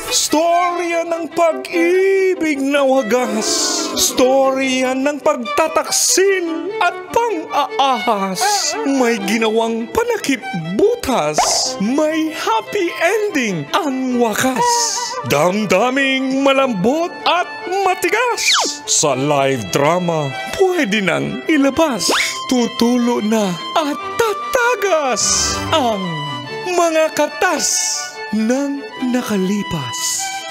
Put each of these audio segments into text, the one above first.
Storya ng pag-ibig na wagas. Storya ng pagtataksil at pang-aahas. May ginawang panakip butas. May happy ending ang wakas. Damdaming malambot at matigas. Sa live drama, pwede nang ilabas. Tutulo na at tatagas ang mga katas ng nakalipas.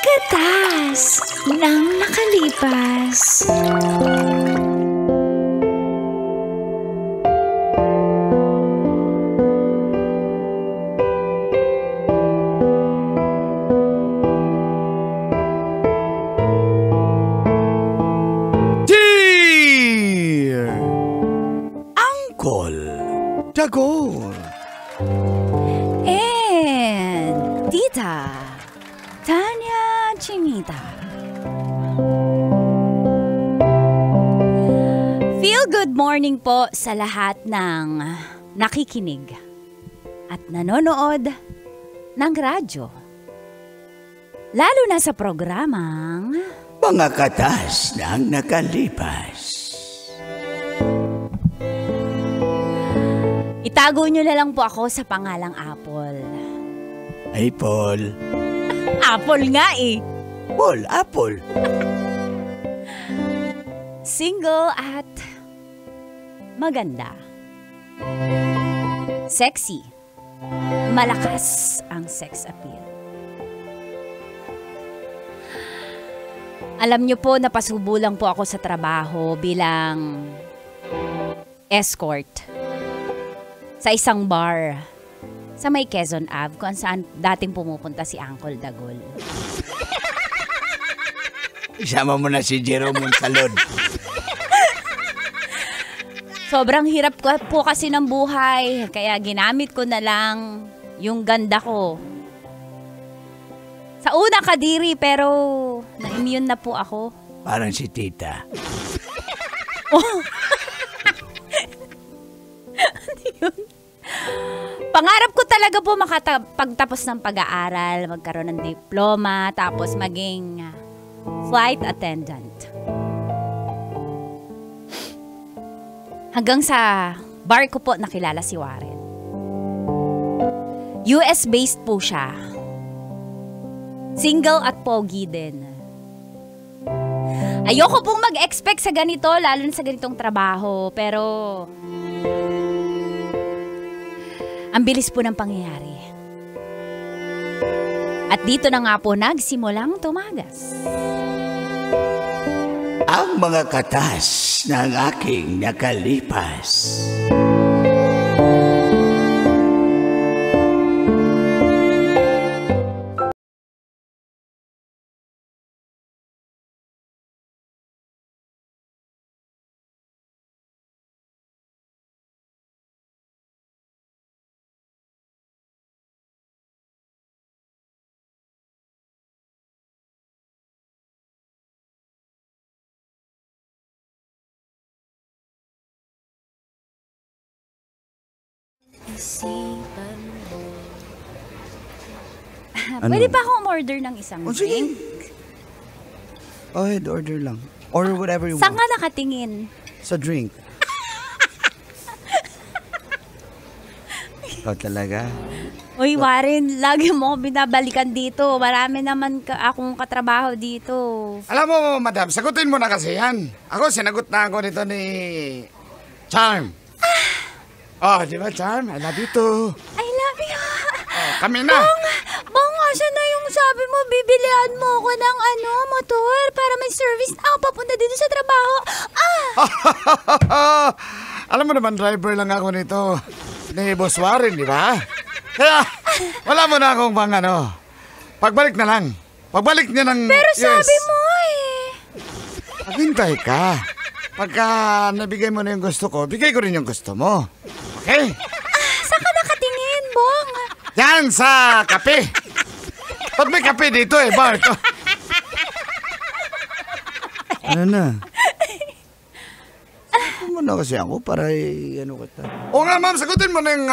Katas ng nakalipas. Dear Uncle Dagol And Tita Tanya Chinita. Feel good morning po sa lahat ng nakikinig at nanonood ng radyo. Lalo na sa programang Mga Katas ng Nakalipas. itago nyo na lang po ako sa pangalang Apple. Ay, Paul. Apple nga eh. Paul, Apple. Single at maganda. Sexy. Malakas ang sex appeal. Alam niyo po, napasubo lang po ako sa trabaho bilang escort sa isang bar sa may Quezon Ave kung saan dating pumupunta si Uncle Dagol. Isama mo na si Jerome Montalon. Sobrang hirap po kasi ng buhay, kaya ginamit ko na lang yung ganda ko. Sa una kadiri, pero na-immune na po ako. Parang si Tita. Oh. Ano yun? Pangarap ko talaga po makapagtapos ng pag-aaral, magkaroon ng diploma, tapos maging flight attendant. Hanggang sa bar ko po nakilala si Warren. US-based po siya. Single at pogi din. Ayoko pong mag-expect sa ganito, lalo na sa ganitong trabaho, pero ang bilis po ng pangyayari. At dito na nga po nagsimulang tumagas Ang mga katas ng aking nakalipas. Pwede pa akong order ng isang drink? Oh, ahead, order lang. Order whatever you Saan want. ka nakatingin? Sa drink. Ikaw talaga. Uy, Warren, lagi mo ako binabalikan dito. Marami naman akong katrabaho dito. Alam mo, madam, sagutin mo na kasi yan. Ako, sinagot na ako nito ni Charm. Oh, di ba, Charm? I love you too. I love you. Oh, kami na. Bong, asan na yung sabi mo, bibilihan mo ako ng motor para may service na ako papunta dito sa trabaho. Alam mo naman, driver lang ako nito ni Boss Warren, di ba? Kaya, wala mo na akong pagbalik na lang. Pagbalik niya ng Pero US. sabi mo Maghintay ka. Pagka nabigay mo na yung gusto ko, bigay ko rin yung gusto mo. Okay? Saan ka nakatingin, Bong? Yan sa kape. Pag may kape dito bar to. Ano na? Ano mo muna kasi ako para ano kita. Oo nga, ma'am, sagutin mo ng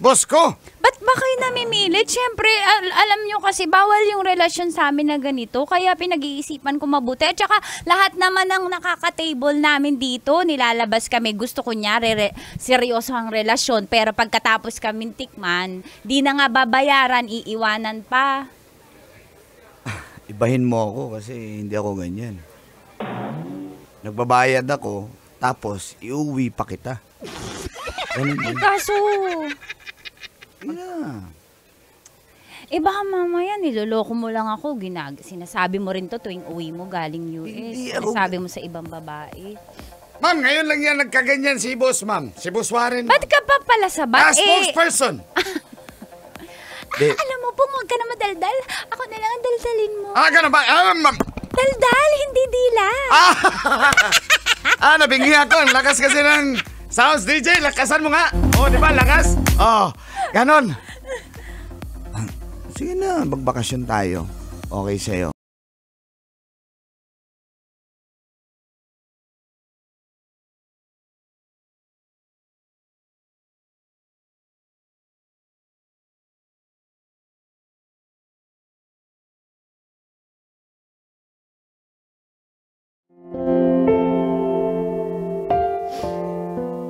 boss ko. Ba't ba kayo namimilit? Siyempre, alam nyo kasi bawal yung relasyon sa amin na ganito. Kaya pinag-iisipan ko mabuti. At saka lahat naman ng nakaka-table namin dito, nilalabas kami. Gusto ko niya, seryoso ang relasyon. Pero pagkatapos kami tikman, di na nga babayaran, iiwanan pa. Ibahin mo ako kasi hindi ako ganyan. Nagbabayad ako, tapos iuwi pa kita. Ganun din. Kaso, Yeah. baka mamaya niloloko mo lang ako. Sinasabi mo rin to tuwing uwi mo galing US. Hindi ako- Sinasabi mo sa ibang babae. Ma'am, ngayon lang yan nagkaganyan si boss, ma'am. Si Boss Warren. Ba't ka pa pala sabat? Spokesperson. Alam mo po, huwag ka na madaldal. Ako na lang ang daldalin mo. Ganun ba? Ma'am. Daldal, hindi dila. Nabingi ako. Ang lakas kasi ng sounds, DJ. Lakasan mo nga. Di ba? Lakas. Ganon. Sige na, magbakasyon tayo. Okay sa'yo.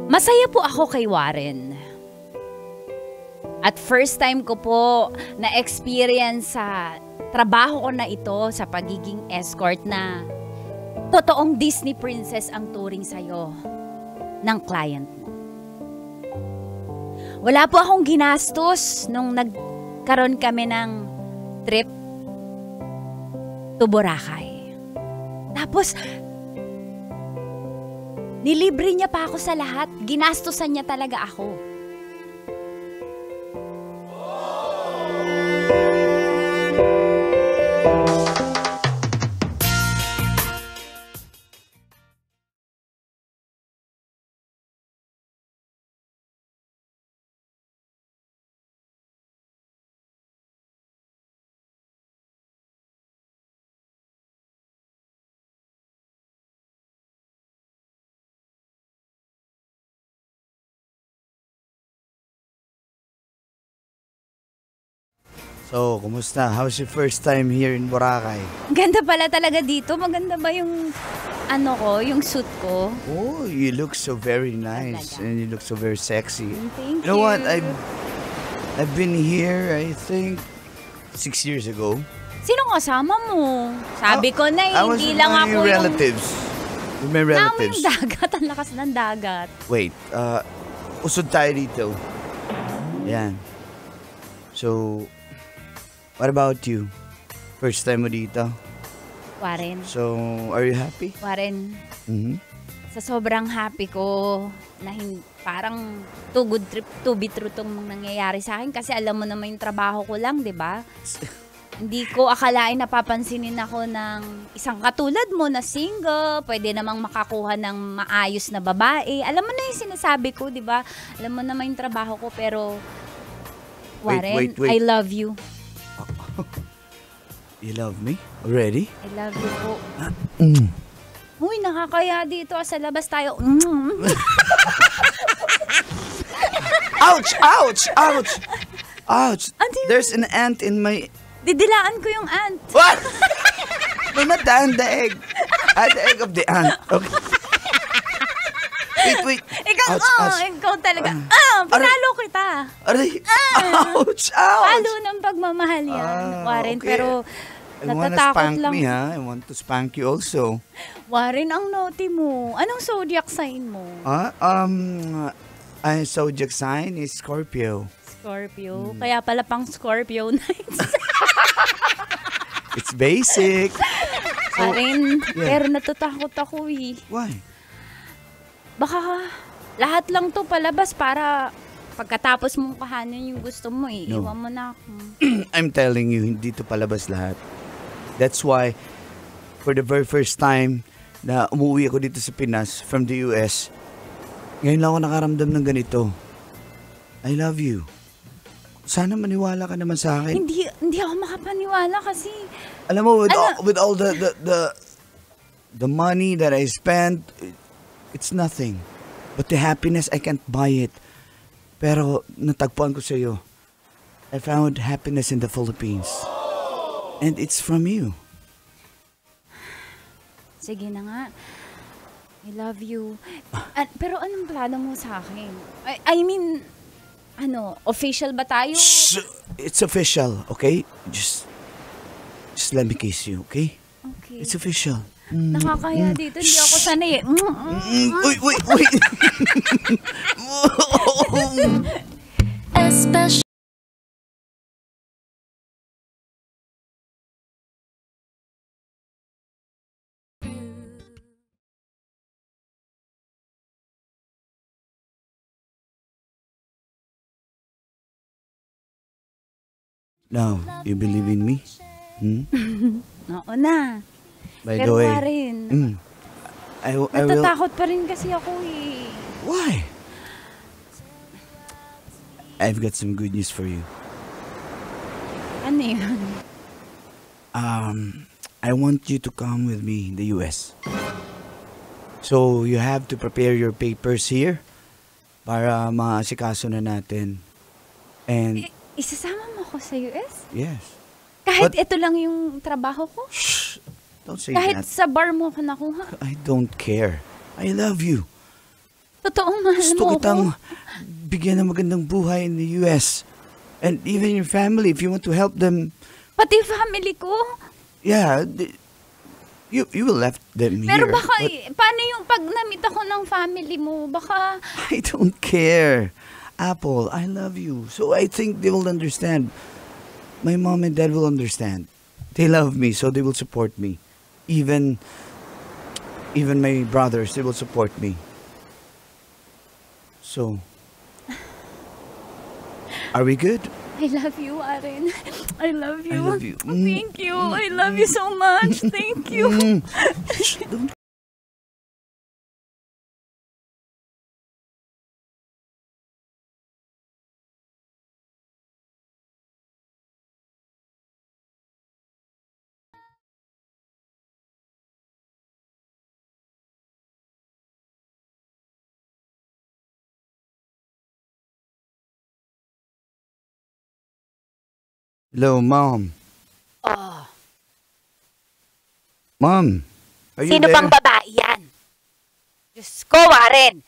Masaya po ako kay Warren. At first time ko po na-experience sa trabaho ko na ito sa pagiging escort na totoong Disney princess ang turing sa'yo ng client mo. Wala po akong ginastos nung nagkaroon kami ng trip to Boracay. Tapos, nilibre niya pa ako sa lahat. Ginastosan niya talaga ako. So, kumusta? How's your first time here in Boracay? Ganda pala talaga dito. Maganda ba yung yung suit ko? Oh, you look so very nice Talaga. and you look so very sexy. Thank You know what? you. I've been here, I think, 6 years ago. Sino kasama mo? Sabi ko na, I was hindi with lang my ako relatives. With my Namin relatives. yung dagat. Ang lakas ng dagat. Wait, usod tayo dito. Yan. So, what about you? First time mo dito. Warren. So, are you happy? Warren, Mhm. sa sobrang happy ko na parang too good trip, too be true tong nangyayari sa akin kasi alam mo naman yung trabaho ko lang, di ba? Hindi ko akalain na papansinin ako ng isang katulad mo na single, pwede namang makakuha ng maayos na babae. Alam mo na yung sinasabi ko, di ba? Alam mo naman yung trabaho ko, pero Warren, Wait. I love you. You love me? Already? I love you po. Mm. Uy, nakakaya dito. Sa labas tayo. Ouch! Ouch! Ouch! Ouch! Ano yun? There's an ant in my... Didilaan ko yung ant. What? No, not the ant, the egg. The egg of the ant. Okay. Wait. Ikaw, Ouch. ikaw talaga. Pinalo kita. Aray! Ouch! Ouch! Palo ng pagmamahal yan, Warren. Okay. Pero I wanna natatakot spank lang. me, ha? I want to spank you also. Warren, ang naughty mo. Anong zodiac sign mo? Zodiac sign is Scorpio. Scorpio. Kaya pala pang Scorpio nights. It's basic. Warren, yeah. pero natatakot ako eh. Why? Baka lahat lang to palabas para pagkatapos mong kahanin yung gusto mo eh. No. Iwan mo na ako. I'm telling you, hindi to palabas lahat. That's why, for the very first time na umuwi ako dito sa Pinas from the US, ngayon lang ako nakaramdam ng ganito. I love you. Sana maniwala ka naman sa akin. Hindi ako makapaniwala kasi Alam mo, with all the money that I spent, it's nothing. But the happiness, I can't buy it. Pero natagpuan ko sa'yo. I found happiness in the Philippines. And it's from you. Sige na nga. I love you. Pero anong plano mo sa akin? I mean, official ba tayo? Shh! It's official, okay? Just let me kiss you, okay? Okay. It's official. Nakakaya dito. Hindi ako sanay eh. Wait. Especially Now, you believe in me? Oo na. By Pero the way, pa rin. I will... Natatakot pa rin kasi ako eh. Why? I've got some good news for you. Ano yun? I want you to come with me in the US. So, you have to prepare your papers here para maasikaso na natin. And, Isasama mo ako sa US? yes. Kahit But- ito lang yung trabaho ko? Shh! Don't say Kahit that. sa bar mo ako nakuha? I don't care. I love you. Totoong mahal Gusto mo kitang ako? bigyan ng magandang buhay in the US. And even your family, if you want to help them, Pati family ko? yeah, you will left them Pero here. baka, but paano yung pag namit ako ng family mo? Baka, I don't care. Apple, I love you. So I think they will understand. My mom and dad will understand. They love me, so they will support me. Even my brothers, they will support me. So, are we good? I love you, Aren. I love you. I love you. Thank you. I love you so much. Thank you. Shh, don't. Hello, Mom. Oh, Mom, are you sino there? bang babae yan? Diyos ko, Warren.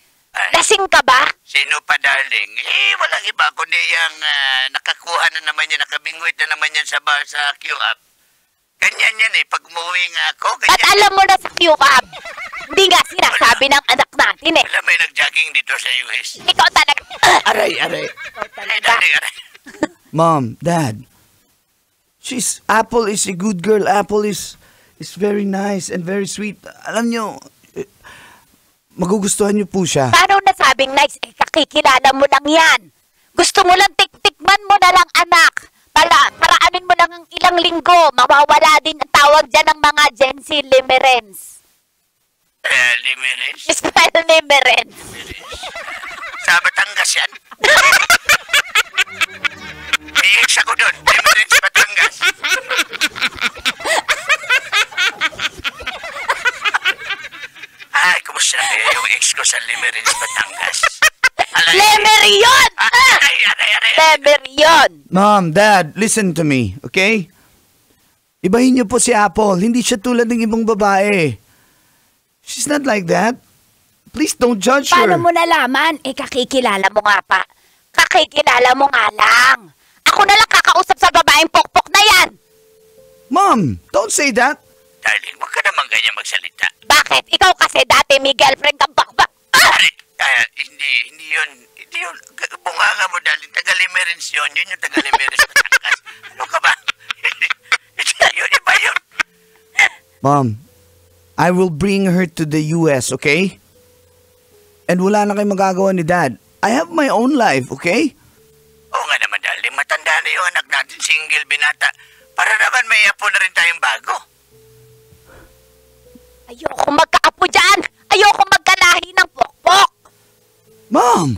Lasing ka ba? Sino pa, darling? Walang iba kundi yung nakakuha na naman yan, nakabingwit na naman yan sa bar sa Q-Up. Ganyan yan eh, pag umuwi nga ako, Ba't ganyan. alam mo na sa Q-Cab? Hindi nga sinasabi ng anak natin eh. Alam, may nag-jogging dito sa US. Ikaw talaga. Aray. Ikaw Aray, talaga. darling, aray. Mom, Dad. Apple is a good girl. Apple is very nice and very sweet. Alam nyo, magugustuhan nyo po siya. Paano nasabing nice? Eh, kakikilala mo lang yan. Gusto mo lang tiktikman mo na lang, anak. Paraanin mo lang ang ilang linggo. Mawawala din ang tawag dyan ng mga Gen Z limerence. Limeres. Spell limerence. Sa Batangas yan. May ex ako doon. Limeres sa Batangas. Ay, kumusta na kaya yung ex ko sa Limeres, Batangas? Lemer yun! Aray. Lemer yun! Mom, Dad, listen to me, okay? Ibahin niyo po si Apple. Hindi siya tulad ng ibang babae. She's not like that. Please don't judge her. Paano mo nalaman? Eh, kakikilala mo nga pa. Kakikilala mo nga lang. Ako na lang kakausap sa babaeng pokpok na yan. Mom, don't say that. Darling, huwag ka naman ganyan magsalita. Bakit? Ikaw kasi dati may girlfriend kang bakbak. Aray, hindi yun. Bunganga mo, darling. Taga-Limerence yun. Yun yung taga-Limerence Batangas. Ano ka ba? Yun, iba yun. Mom, I will bring her to the US, okay? And wala na kayong magagawa ni Dad. I have my own life, okay? Oo nga naman, darling. Matanda na yung anak natin, single, binata. Para naman may apo na rin tayong bago. Ayoko magkaapo dyan. Ayoko magkalahi ng pokpok. Mom!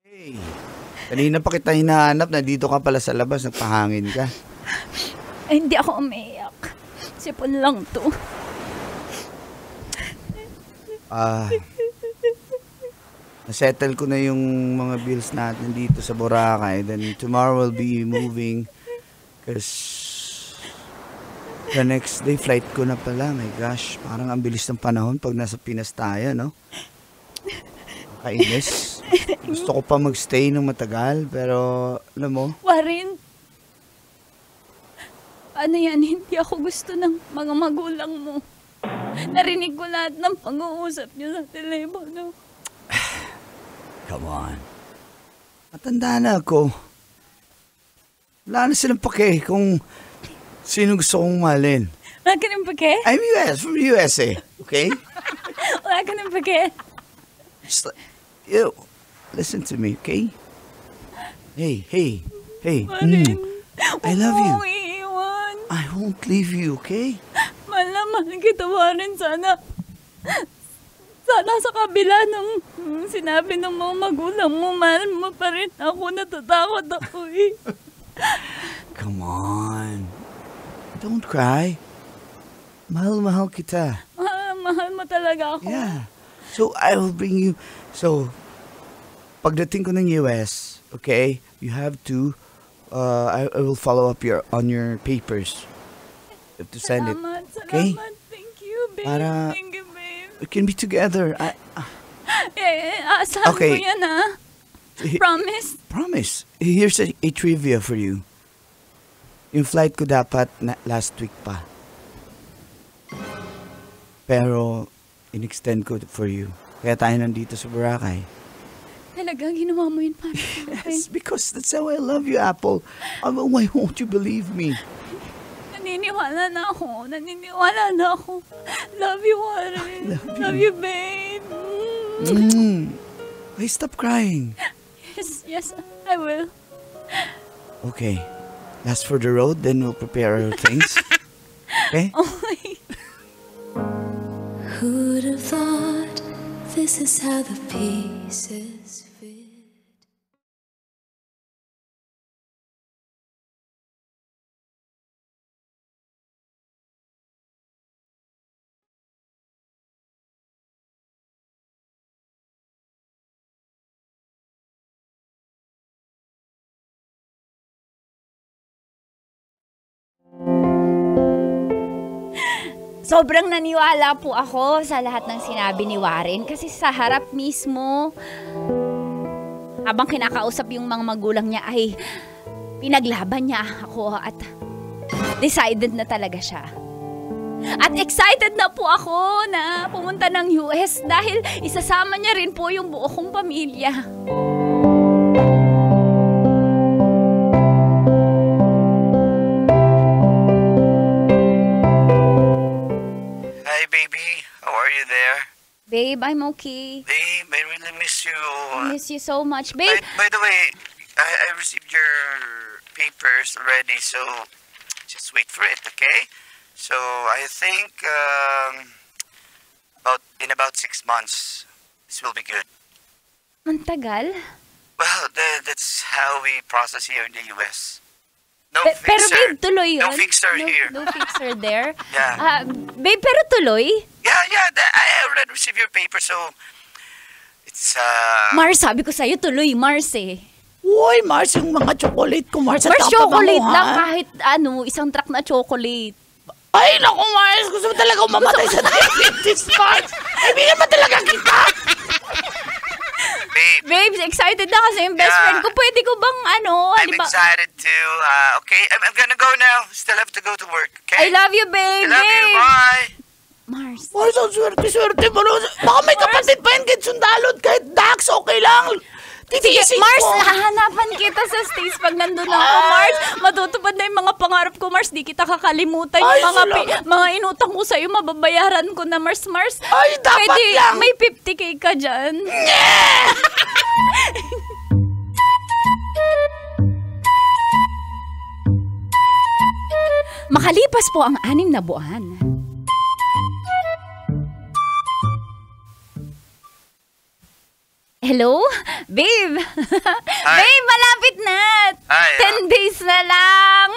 Hey, kanina pa kita hinahanap na dito ka pala sa labas, nagpahangin ka. Ay, hindi ako umiyak. Sipon lang to. Nasettle ko na yung mga bills natin dito sa Boracay. Then tomorrow we'll be moving. Because the next day flight ko na pala. My gosh, parang ang bilis ng panahon pag nasa Pinas tayo, no? Kainis. Gusto ko pa magstay ng matagal, pero alam mo, Warren, ano yan? Hindi ako gusto ng mga magulang mo. Narinig ko lahat ng pag-uusap niyo sa telepono. come on. Matanda na ako. Wala na silang pake kung sino gusto kong mahalin. Wala ka ng pake? I'm from USA, okay? Wala ka ng pake? Just listen to me, okay? Hey. Warren, I love you. huwag mo iiwan. I won't leave you, okay? Mahal na mahal kita, Warren. Sana sa kabila ng sinabi ng mga magulang mo, mahal mo pa rin ako. Natatakot ako eh. Come on. Don't cry. Mahal kita. Mahal mo talaga ako. Yeah. So, I will bring you... So, pagdating ko ng US, okay, you have to... I will follow up on your papers. You have to send it. Salamat. Okay? Thank you, babe. Para- Thank you, babe. We can be together. Asahan Okay. ko yan, ha? Promise? Promise. Here's a trivia for you. Yung flight ko dapat last week pa. Pero, in-extend ko for you. Kaya tayo nandito sa Boracay. Talagang ginawa mo yun para sa akin. Yes, because that's how I love you, Apple. Why won't you believe me? Naniniwala na ako. Love you, Warren. Love you, babe. Hey, stop crying. Yes, I will. Okay. Last for the road, then we'll prepare our things. Okay? Who'd have thought this is how the pieces fit? Sobrang naniwala po ako sa lahat ng sinabi ni Warren kasi sa harap mismo, habang kinakausap yung mga magulang niya ay pinaglaban niya ako at decided na talaga siya. At excited na po ako na pumunta ng US dahil isasama niya rin po yung buo kong pamilya. Hi, baby. How are you there? Babe, I'm okay. Babe, I really miss you. I miss you so much. Babe, By the way, I received your papers already, so just wait for it, okay? So I think in about 6 months, this will be good. ang tagal. Well, that's how we process here in the US. No Pero fixer. babe, tuloy yun. No fixer here. No fixer there. Yeah. Babe, pero tuloy. Yeah. I already received your paper, so it's Mars, sabi ko sa'yo, tuloy, Mars eh. Uy, Mars, yung mga chocolate ko, Mars. Mars, chocolate lang kahit isang truck na chocolate. Ay, naku, Mars. Gusto mo talaga umamatay sa diabetes, Mars. Kaibigan mo talaga kita. babe. Babe, excited na kasi yung best Yeah. friend ko. Pwede ko bang I'm excited too. Okay, I'm gonna go now. Still have to go to work. Okay. I love you, babe. I love you. Babe. Bye. Mars. Mars, ang swerte mo. Baka may kapatid pa yan, kahit sundalot, kahit Dax, okay lang. Titiisin Mars, ko. hahanapan kita sa States pag nandun ako, Mars. Matutupad na yung mga pangarap ko, Mars. Di kita kakalimutan. Ay, Yung salamat. mga inutang ko sa'yo, mababayaran ko na, Mars. Ay, dapat Pwede, lang. may 50K ka dyan. Makalipas po ang 6 na buwan. Hello? Babe! Hi. Babe, malapit na! Hi, 10 days na lang!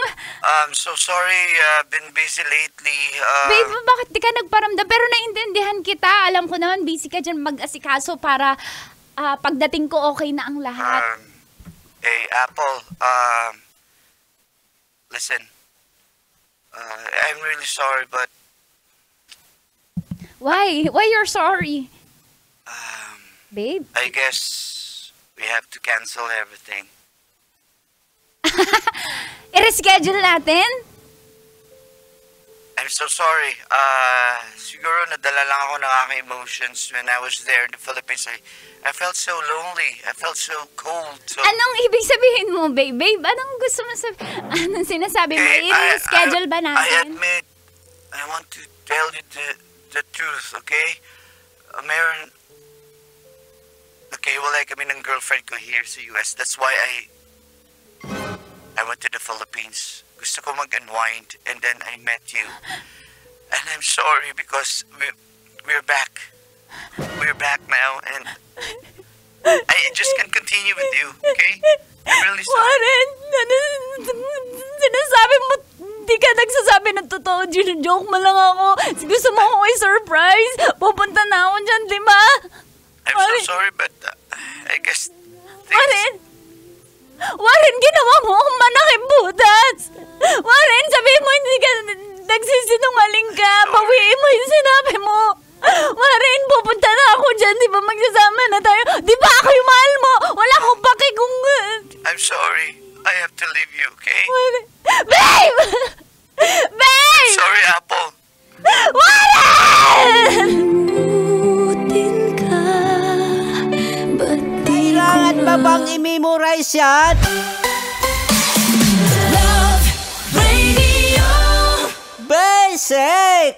So sorry, been busy lately. Babe, bakit di ka nagparamdam? Pero naintindihan kita. Alam ko naman, busy ka dyan mag-asikaso para pagdating ko okay na ang lahat. Hey, Apple, listen. I'm really sorry, but Why? Why you're sorry? Babe? I guess we have to cancel everything. I-reschedule natin? I'm so sorry. Siguro nadala lang ako ng aking emotions when I was there in the Philippines. I felt so lonely. I felt so cold. So... Anong ibig sabihin mo, babe? Babe, anong gusto mo sabihin? Anong sinasabi mo? Okay, I-reschedule ba natin? I admit, I want to tell you the truth, okay? Meron... Okay, wala kami ng girlfriend ko here sa US. That's why I went to the Philippines. Gusto ko mag-unwind, and then I met you. And I'm sorry because we're back. We're back now, and I just can't continue with you, okay? I'm really sorry. Warren, sinasabi mo, di ka nagsasabi ng totoo. Joke mo lang ako. Gusto mo akong i-surprise. Pupunta na ako dyan, di ba? I'm so sorry, but I guess things... Warren, ginawa mo akong manakip butas. Warren, sabihin mo hindi ka nagsisinungaling ka. Bawiin mo yung sinabi mo. Warren, pupunta na ako dyan. Di ba magsasama na tayo? Di ba ako yung mahal mo? Wala akong paki kung... I'm sorry. I have to leave you, okay? Warren. Babe! Babe! Sorry, Apple. Warren! Limutin ka, ba't di Kailangan ba bang i-memorize yan? Love Radio Basic!